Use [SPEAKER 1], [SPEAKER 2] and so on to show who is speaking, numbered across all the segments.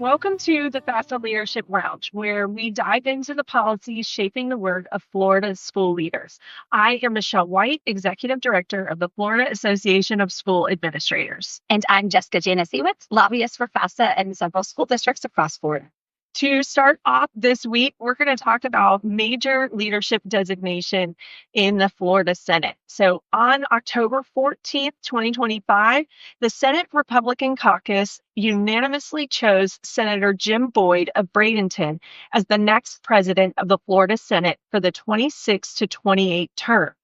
[SPEAKER 1] Welcome to the FAFSA Leadership Lounge, where we dive into the policies shaping the work of Florida's school leaders. I am Michelle White, Executive Director of the Florida Association of School Administrators.
[SPEAKER 2] And I'm Jessica Janasiewicz, lobbyist for FAFSA and several school districts across Florida.
[SPEAKER 1] To start off this week, we're going to talk about major leadership designation in the Florida Senate. So on October 14th, 2025, the Senate Republican caucus unanimously chose Senator Jim Boyd of Bradenton as the next president of the Florida Senate for the 26 to 28 term.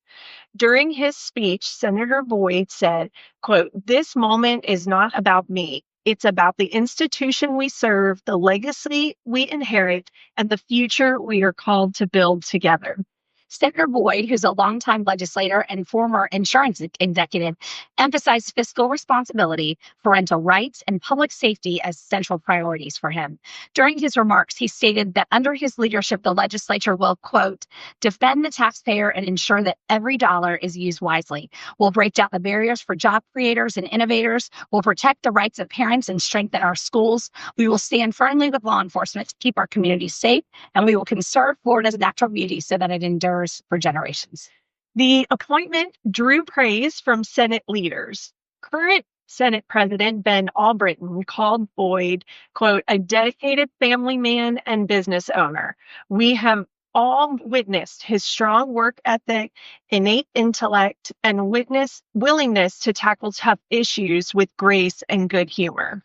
[SPEAKER 1] During his speech, Senator Boyd said, quote, "This moment is not about me. It's about the institution we serve, the legacy we inherit, and the future we are called to build together."
[SPEAKER 2] Senator Boyd, who's a longtime legislator and former insurance executive, emphasized fiscal responsibility, parental rights, and public safety as central priorities for him. During his remarks, he stated that under his leadership, the legislature will, quote, "defend the taxpayer and ensure that every dollar is used wisely. We'll break down the barriers for job creators and innovators. We'll protect the rights of parents and strengthen our schools. We will stand firmly with law enforcement to keep our communities safe, and we will conserve Florida's natural beauty so that it endures for generations."
[SPEAKER 1] The appointment drew praise from Senate leaders. Current Senate President Ben Albritton called Boyd, quote, "a dedicated family man and business owner. We have all witnessed his strong work ethic, innate intellect, and willingness to tackle tough issues with grace and good humor."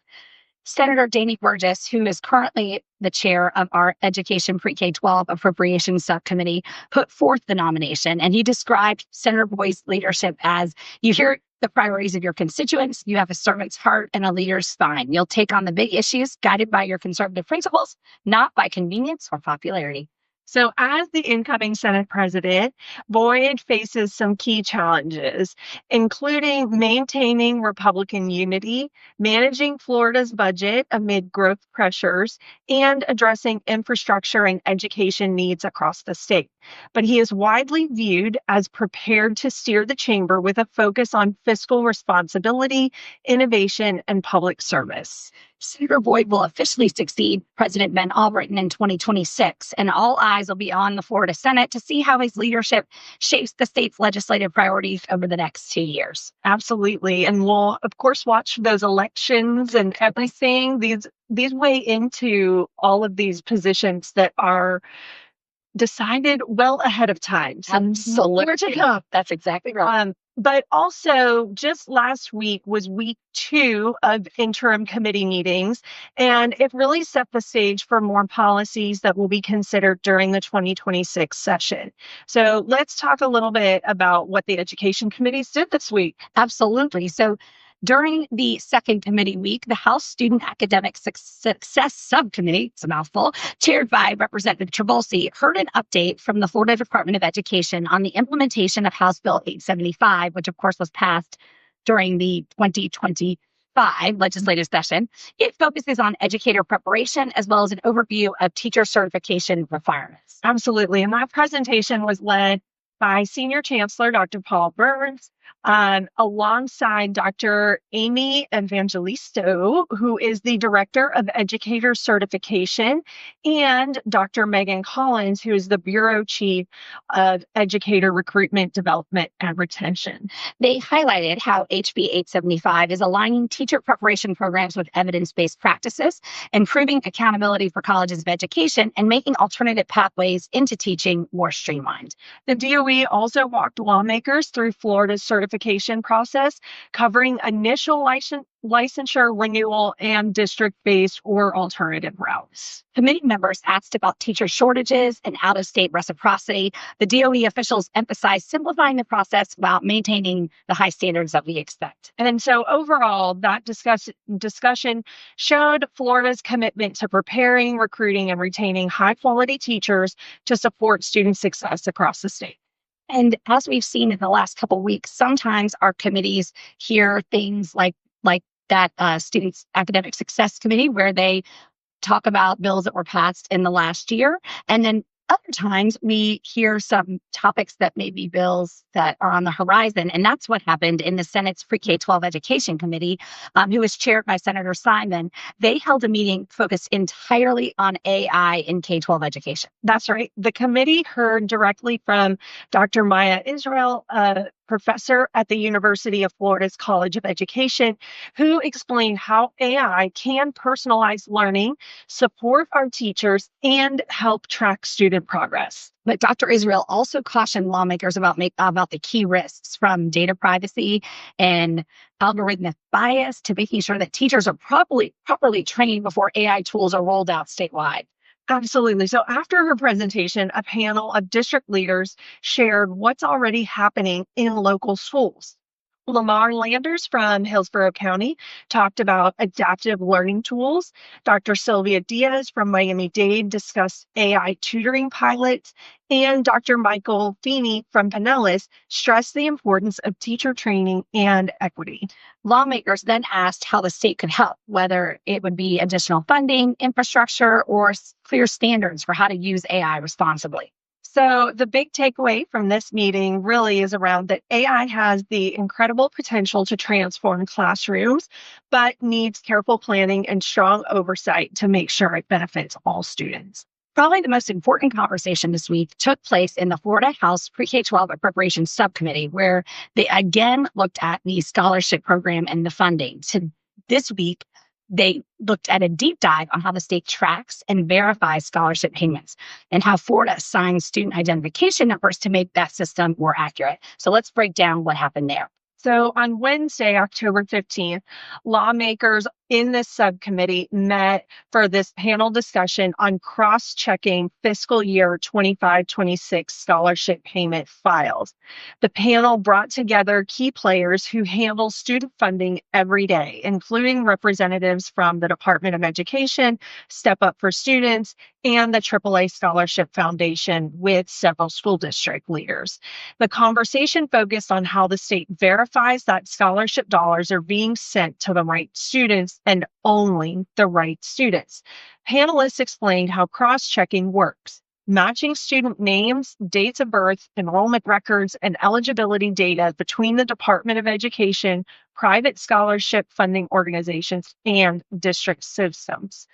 [SPEAKER 2] Senator Danny Burgess, who is currently the chair of our Education Pre-K-12 Appropriations Subcommittee, put forth the nomination, and he described Senator Boyd's leadership as, "You hear the priorities of your constituents, you have a servant's heart and a leader's spine. You'll take on the big issues guided by your conservative principles, not by convenience or popularity."
[SPEAKER 1] So, as the incoming Senate president, Boyd faces some key challenges, including maintaining Republican unity, managing Florida's budget amid growth pressures, and addressing infrastructure and education needs across the state. But he is widely viewed as prepared to steer the chamber with a focus on fiscal responsibility, innovation, and public service.
[SPEAKER 2] Senator Boyd will officially succeed President Ben Albritton in 2026, and all eyes will be on the Florida Senate to see how his leadership shapes the state's legislative priorities over the next 2 years.
[SPEAKER 1] Absolutely. And we'll, of course, watch those elections and everything. These weigh into all of these positions that are decided well ahead of time. So
[SPEAKER 2] Absolutely.
[SPEAKER 1] more to come.
[SPEAKER 2] That's exactly right.
[SPEAKER 1] But also, just last week was week 2 of interim committee meetings, and it really set the stage for more policies that will be considered during the 2026 session. So let's talk a little bit about what the education committees did this week.
[SPEAKER 2] Absolutely. So during the second committee week, the House Student Academic Success Subcommittee, it's a mouthful, chaired by Representative Travolsi, heard an update from the Florida Department of Education on the implementation of House Bill 875, which of course was passed during the 2025 legislative session. It focuses on educator preparation as well as an overview of teacher certification requirements.
[SPEAKER 1] Absolutely. And that presentation was led by Senior Chancellor Dr. Paul Burns, alongside Dr. Amy Evangelisto, who is the Director of Educator Certification, and Dr. Megan Collins, who is the Bureau Chief of Educator Recruitment, Development, and Retention.
[SPEAKER 2] They highlighted how HB 875 is aligning teacher preparation programs with evidence-based practices, improving accountability for colleges of education, and making alternative pathways into teaching more streamlined.
[SPEAKER 1] The DOE also walked lawmakers through Florida's certification process, covering initial licensure renewal and district-based or alternative routes.
[SPEAKER 2] Committee members asked about teacher shortages and out-of-state reciprocity. The DOE officials emphasized simplifying the process while maintaining the high standards that we expect.
[SPEAKER 1] And so overall, that discussion showed Florida's commitment to preparing, recruiting, and retaining high-quality teachers to support student success across the state.
[SPEAKER 2] And as we've seen in the last couple of weeks, sometimes our committees hear things like that Students Academic Success Committee, where they talk about bills that were passed in the last year. And then Other times we hear some topics that may be bills that are on the horizon. And that's what happened in the Senate's Pre-K 12 Education Committee, who was chaired by Senator Simon. They held a meeting focused entirely on AI in K 12 education.
[SPEAKER 1] That's right. The committee heard directly from Dr. Maya Israel, a professor at the University of Florida's College of Education, who explained how AI can personalize learning, support our teachers, and help track student progress.
[SPEAKER 2] But Dr. Israel also cautioned lawmakers about the key risks, from data privacy and algorithmic bias to making sure that teachers are properly trained before AI tools are rolled out statewide.
[SPEAKER 1] Absolutely. So after her presentation, a panel of district leaders shared what's already happening in local schools. Lamar Landers from Hillsborough County talked about adaptive learning tools. Dr. Sylvia Diaz from Miami-Dade discussed AI tutoring pilots. And Dr. Michael Feeney from Pinellas stressed the importance of teacher training and equity.
[SPEAKER 2] Lawmakers then asked how the state could help, whether it would be additional funding, infrastructure, or clear standards for how to use AI responsibly.
[SPEAKER 1] So the big takeaway from this meeting really is around that AI has the incredible potential to transform classrooms, but needs careful planning and strong oversight to make sure it benefits all students.
[SPEAKER 2] Probably the most important conversation this week took place in the Florida House Pre-K 12 Appropriations Subcommittee, where they again looked at the scholarship program and the funding. So this week, they looked at a deep dive on how the state tracks and verifies scholarship payments and how Florida assigns student identification numbers to make that system more accurate. So let's break down what happened there.
[SPEAKER 1] So on Wednesday, October 15th, lawmakers in this subcommittee met for this panel discussion on cross-checking fiscal year 25-26 scholarship payment files. The panel brought together key players who handle student funding every day, including representatives from the Department of Education, Step Up for Students, and the AAA Scholarship Foundation, with several school district leaders. The conversation focused on how the state verifies that scholarship dollars are being sent to the right students and only the right students. Panelists explained how cross-checking works, matching student names, dates of birth, enrollment records, and eligibility data between the Department of Education, private scholarship funding organizations, and district systems.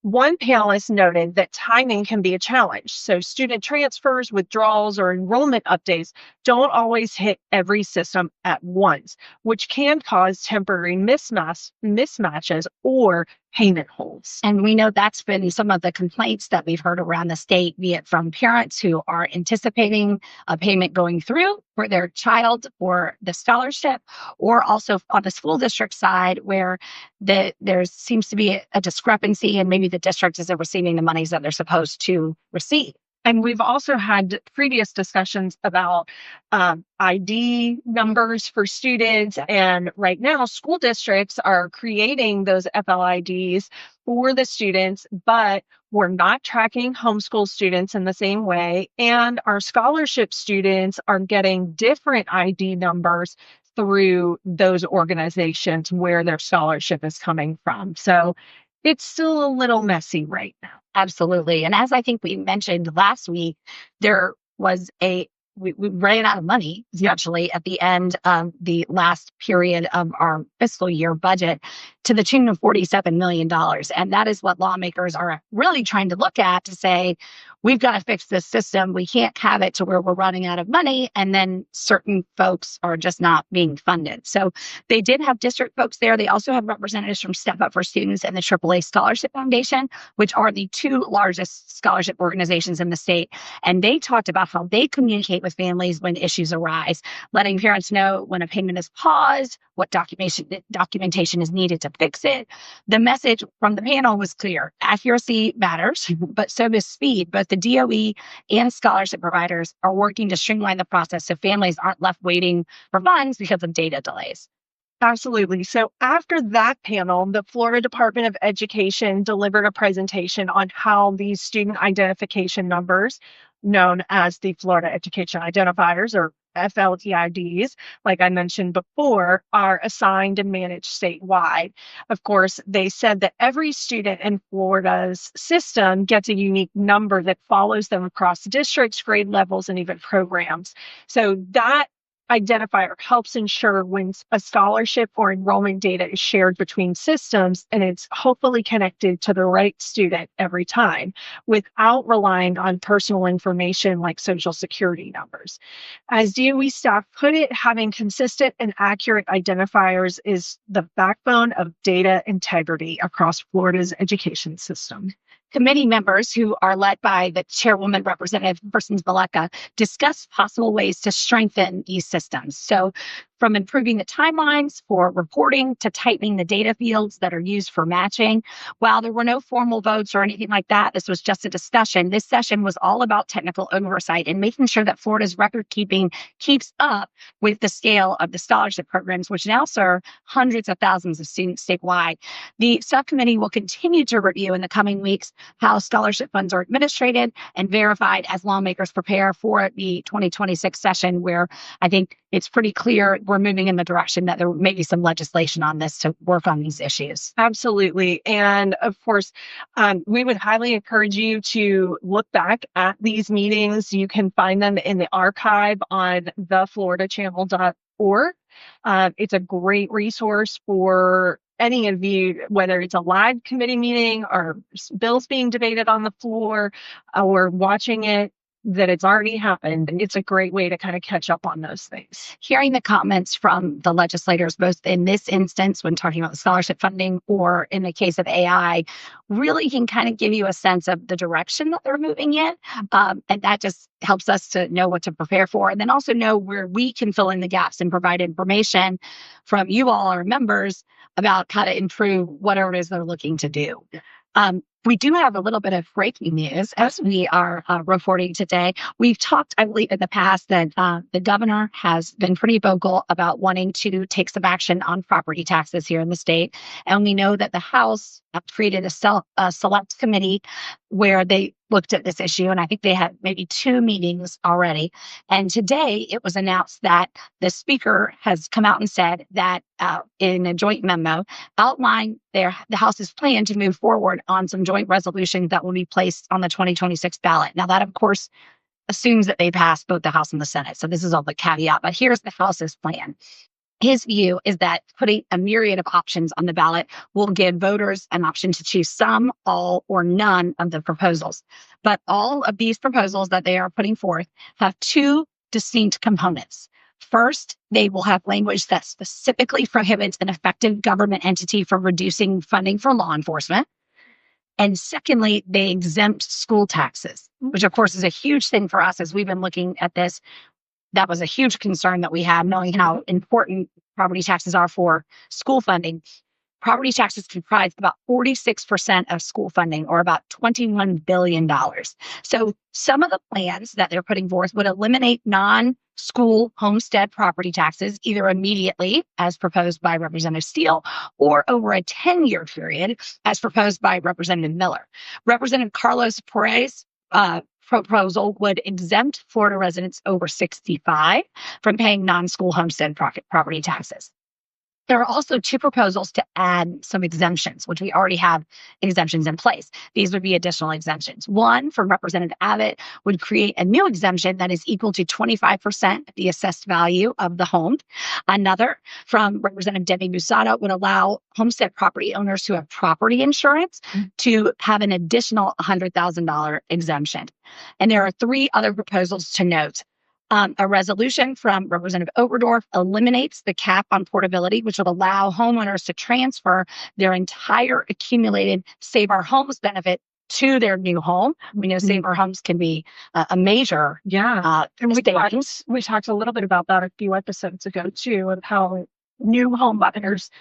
[SPEAKER 1] One panelist noted that timing can be a challenge. So student transfers, withdrawals, or enrollment updates don't always hit every system at once, which can cause temporary mismatches or payment holds.
[SPEAKER 2] And we know that's been some of the complaints that we've heard around the state, be it from parents who are anticipating a payment going through for their child or the scholarship, or also on the school district side where there seems to be a discrepancy and maybe the district isn't receiving the monies that they're supposed to receive.
[SPEAKER 1] And we've also had previous discussions about ID numbers for students. And right now, school districts are creating those FLIDs for the students, but we're not tracking homeschool students in the same way. And our scholarship students are getting different ID numbers through those organizations where their scholarship is coming from. So it's still a little messy right now.
[SPEAKER 2] Absolutely. And as I think we mentioned last week, there was we ran out of money essentially at the end of the last period of our fiscal year budget to the tune of $47 million. And that is what lawmakers are really trying to look at to say, we've got to fix this system. We can't have it to where we're running out of money and then certain folks are just not being funded. So they did have district folks there. They also have representatives from Step Up for Students and the AAA Scholarship Foundation, which are the two largest scholarship organizations in the state. And they talked about how they communicate with families when issues arise, letting parents know when a payment is paused, what documentation is needed to fix it. The message from the panel was clear. Accuracy matters, but so does speed. Both the DOE and scholarship providers are working to streamline the process so families aren't left waiting for funds because of data delays.
[SPEAKER 1] Absolutely. So after that panel, the Florida Department of Education delivered a presentation on how these student identification numbers, known as the Florida Education Identifiers, or FLTIDs, like I mentioned before, are assigned and managed statewide. Of course, they said that every student in Florida's system gets a unique number that follows them across districts, grade levels, and even programs. So that identifier helps ensure when a scholarship or enrollment data is shared between systems and it's hopefully connected to the right student every time without relying on personal information like social security numbers. As DOE staff put it, having consistent and accurate identifiers is the backbone of data integrity across Florida's education system.
[SPEAKER 2] Committee members, who are led by the chairwoman, Representative Persons Maleka, discussed possible ways to strengthen these systems. So, from improving the timelines for reporting to tightening the data fields that are used for matching. While there were no formal votes or anything like that, this was just a discussion. This session was all about technical oversight and making sure that Florida's record keeping keeps up with the scale of the scholarship programs, which now serve hundreds of thousands of students statewide. The subcommittee will continue to review in the coming weeks how scholarship funds are administrated and verified as lawmakers prepare for the 2026 session, where I think it's pretty clear we're moving in the direction that there may be some legislation on this to work on these issues.
[SPEAKER 1] Absolutely. And of course, we would highly encourage you to look back at these meetings. You can find them in the archive on thefloridachannel.org. It's a great resource for any of you, whether it's a live committee meeting or bills being debated on the floor or watching it that it's already happened. It's a great way to kind of catch up on those things.
[SPEAKER 2] Hearing the comments from the legislators, both in this instance when talking about the scholarship funding or in the case of AI, really can kind of give you a sense of the direction that they're moving in. And that just helps us to know what to prepare for, and then also know where we can fill in the gaps and provide information from you all, our members, about how to improve whatever it is they're looking to do. We do have a little bit of breaking news as we are reporting today. We've talked, I believe, in the past that the governor has been pretty vocal about wanting to take some action on property taxes here in the state. And we know that the House created a select committee where they looked at this issue. And I think they had maybe 2 meetings already. And today it was announced that the speaker has come out and said that in a joint memo, outlined the House's plan to move forward on some joint resolutions that will be placed on the 2026 ballot. Now, that, of course, assumes that they pass both the House and the Senate. So this is all the caveat. But here's the House's plan. His view is that putting a myriad of options on the ballot will give voters an option to choose some, all, or none of the proposals. But all of these proposals that they are putting forth have 2 distinct components. First, they will have language that specifically prohibits an effective government entity from reducing funding for law enforcement. And secondly, they exempt school taxes, which of course is a huge thing for us as we've been looking at this. That was a huge concern that we had, knowing how important property taxes are for school funding. Property taxes comprise about 46% of school funding, or about $21 billion. So some of the plans that they're putting forth would eliminate non-school homestead property taxes, either immediately, as proposed by Representative Steele, or over a 10-year period, as proposed by Representative Miller. Representative Carlos Perez proposal would exempt Florida residents over 65 from paying non-school homestead property taxes. There are also 2 proposals to add some exemptions, which we already have exemptions in place. These would be additional exemptions. One from Representative Abbott would create a new exemption that is equal to 25% of the assessed value of the home. Another from Representative Debbie Musata would allow homestead property owners who have property insurance to have an additional $100,000 exemption. And there are 3 other proposals to note. A resolution from Representative Oberdorf eliminates the cap on portability, which would allow homeowners to transfer their entire accumulated Save Our Homes benefit to their new home. We know Save Our Homes can be a major
[SPEAKER 1] and we talked a little bit about that a few episodes ago too, of how new home buyers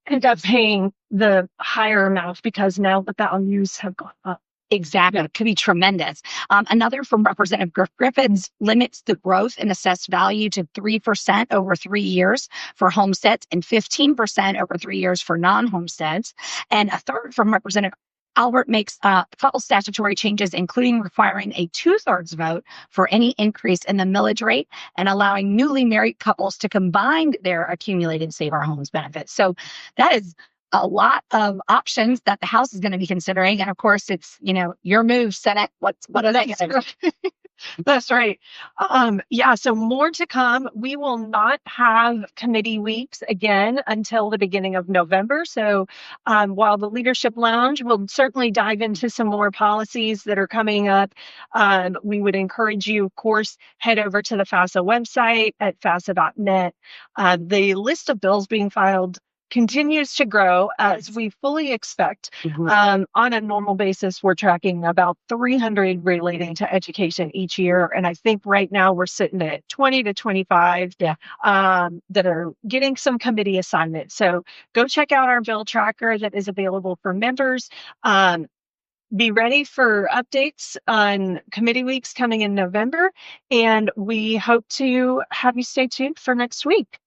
[SPEAKER 1] end up paying the higher amount because now the values have gone up.
[SPEAKER 2] Exactly. It could be tremendous. Another from Representative Griffiths limits the growth in assessed value to 3% over 3 years for homesteads and 15% over 3 years for non-homesteads. And a third from Representative Albert makes a couple statutory changes, including requiring a 2/3 vote for any increase in the millage rate and allowing newly married couples to combine their accumulated Save Our Homes benefits. So that is a lot of options that the House is going to be considering. And of course, it's, your move, Senate. What are they going to do?
[SPEAKER 1] That's right. Yeah, so more to come. We will not have committee weeks again until the beginning of November. So while the Leadership Lounge will certainly dive into some more policies that are coming up, we would encourage you, of course, head over to the FAFSA website at fafsa.net. The list of bills being filed continues to grow as we fully expect. On a normal basis, we're tracking about 300 relating to education each year. And I think right now we're sitting at 20 to 25 that are getting some committee assignments. So go check out our bill tracker that is available for members. Be ready for updates on committee weeks coming in November. And we hope to have you stay tuned for next week.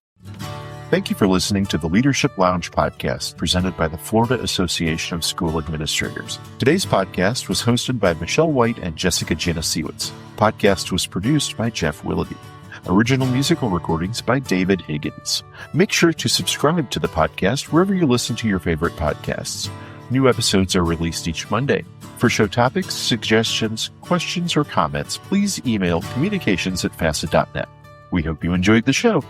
[SPEAKER 3] Thank you for listening to the Leadership Lounge podcast presented by the Florida Association of School Administrators. Today's podcast was hosted by Michelle White and Jessica Janasiewicz. Podcast was produced by Jeff Willoughby. Original musical recordings by David Higgins. Make sure to subscribe to the podcast wherever you listen to your favorite podcasts. New episodes are released each Monday. For show topics, suggestions, questions, or comments, please email communications@fafsa.net. We hope you enjoyed the show.